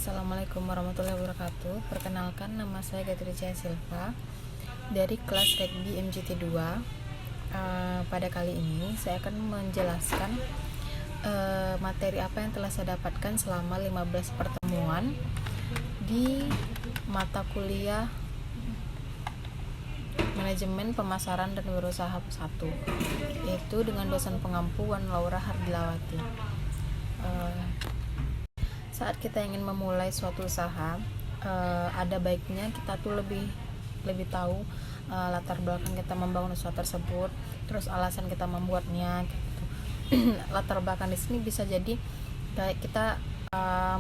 Assalamualaikum warahmatullahi wabarakatuh. Perkenalkan, nama saya Gatri Jaya Silva dari kelas Rugby MGT 2. Pada kali ini saya akan menjelaskan materi apa yang telah saya dapatkan selama 15 pertemuan di mata kuliah Manajemen Pemasaran dan Berusaha 1, yaitu dengan dosen pengampu Wan Laura Hardilawati. Saat kita ingin memulai suatu usaha, ada baiknya kita tuh lebih tahu latar belakang kita membangun usaha tersebut, terus alasan kita membuatnya gitu. Latar belakang di sini bisa jadi kayak kita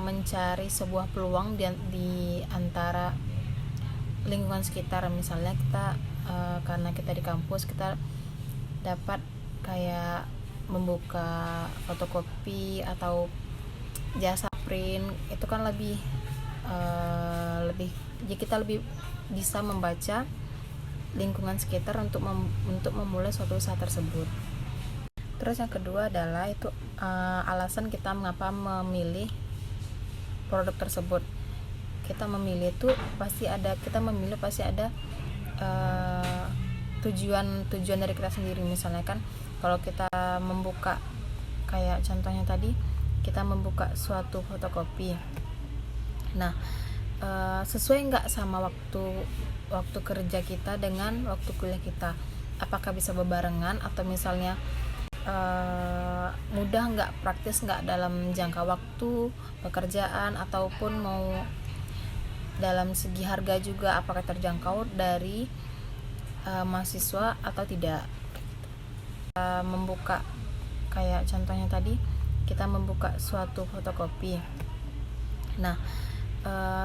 mencari sebuah peluang di antara lingkungan sekitar. Misalnya kita karena kita di kampus, kita dapat kayak membuka fotokopi atau jasa print, itu kan lebih ya kita lebih bisa membaca lingkungan sekitar untuk memulai suatu usaha tersebut. Terus yang kedua adalah itu alasan kita mengapa memilih produk tersebut. Kita memilih itu pasti ada tujuan dari kita sendiri. Misalnya kan kalau kita membuka, kayak contohnya tadi, kita membuka suatu fotokopi. Nah, sesuai nggak sama waktu kerja kita dengan waktu kuliah kita? Apakah bisa bebarengan, atau misalnya mudah nggak, praktis nggak dalam jangka waktu pekerjaan, ataupun mau dalam segi harga juga, apakah terjangkau dari mahasiswa atau tidak? Membuka, kayak contohnya tadi, kita membuka suatu fotokopi. Nah,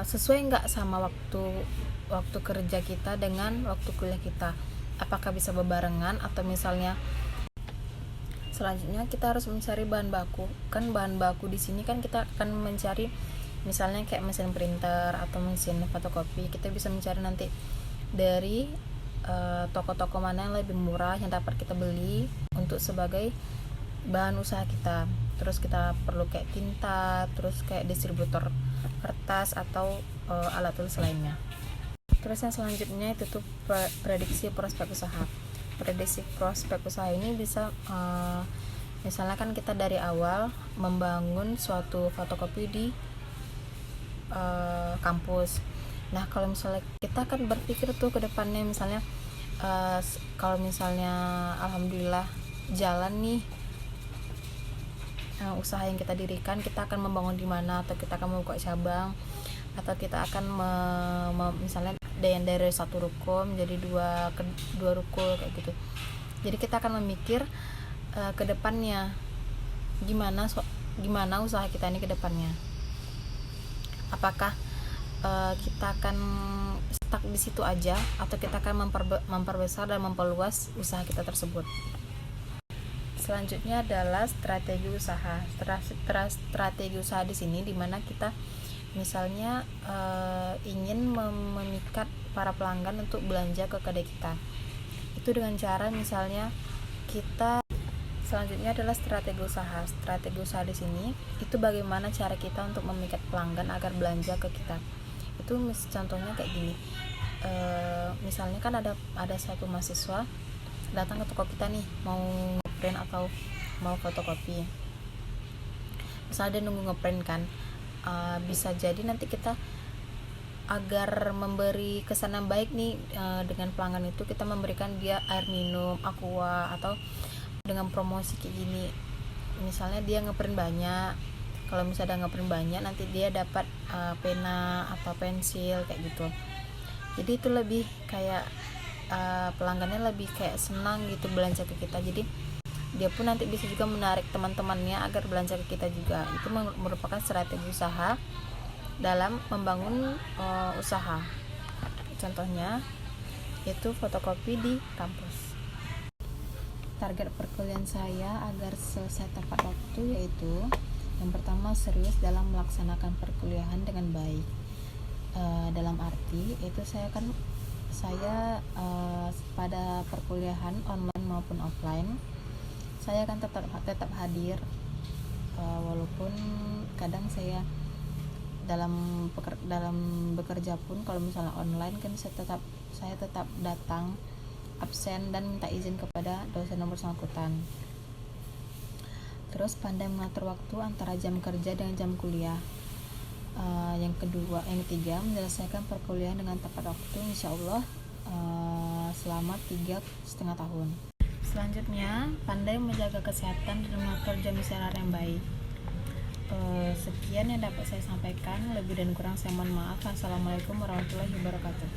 sesuai nggak sama waktu kerja kita dengan waktu kuliah kita? Apakah bisa bebarengan, atau misalnya selanjutnya kita harus mencari bahan baku. Kan bahan baku di sini kan kita akan mencari misalnya kayak mesin printer atau mesin fotokopi. Kita bisa mencari nanti dari toko-toko mana yang lebih murah yang dapat kita beli untuk sebagai bahan usaha kita. Terus kita perlu kayak tinta, terus kayak distributor kertas atau alat tulis lainnya. Terus yang selanjutnya itu tuh prediksi prospek usaha. Prediksi prospek usaha ini bisa misalnya kan kita dari awal membangun suatu fotokopi di kampus. Nah, kalau misalnya kita kan berpikir tuh ke depannya, misalnya kalau misalnya alhamdulillah jalan nih usaha yang kita dirikan, kita akan membangun di mana, atau kita akan membuka cabang, atau kita akan misalnya dari satu ruko menjadi dua ruko kayak gitu. Jadi kita akan memikir ke depannya gimana usaha kita ini ke depannya. Apakah kita akan stuck di situ aja, atau kita akan memperbesar dan memperluas usaha kita tersebut. Selanjutnya adalah strategi usaha. Strategi usaha di sini dimana kita misalnya ingin memikat para pelanggan untuk belanja ke kedai kita. Itu dengan cara misalnya selanjutnya adalah strategi usaha. Strategi usaha di sini itu bagaimana cara kita untuk memikat pelanggan agar belanja ke kita. Itu contohnya kayak gini. Misalnya kan ada satu mahasiswa datang ke toko kita nih, mau ngeprint atau mau fotokopi. Misalnya dia nunggu ngeprint kan, bisa jadi nanti kita agar memberi kesan yang baik nih dengan pelanggan itu, kita memberikan dia air minum, aqua, atau dengan promosi kayak gini. Misalnya dia ngeprint banyak, kalau misalnya ngeprint banyak nanti dia dapat pena atau pensil kayak gitu. Jadi itu lebih kayak pelanggannya lebih kayak senang gitu belanja ke kita. Jadi dia pun nanti bisa juga menarik teman-temannya agar belanja ke kita juga. Itu merupakan strategi usaha dalam membangun usaha. Contohnya itu fotokopi di kampus. Target perkuliahan saya agar selesai tepat waktu yaitu yang pertama, serius dalam melaksanakan perkuliahan dengan baik. Dalam arti itu saya pada perkuliahan online maupun offline, saya akan tetap hadir, walaupun kadang saya dalam bekerja pun, kalau misalnya online kan saya tetap datang, absen, dan minta izin kepada dosen yang bersangkutan. Terus pandai mengatur waktu antara jam kerja dengan jam kuliah. Yang ketiga, menyelesaikan perkuliahan dengan tepat waktu, insya Allah selama 3,5 tahun. Selanjutnya, pandai menjaga kesehatan dan mengatur jam istirahat yang baik. Sekian yang dapat saya sampaikan, lebih dan kurang saya mohon maaf. Assalamualaikum warahmatullahi wabarakatuh.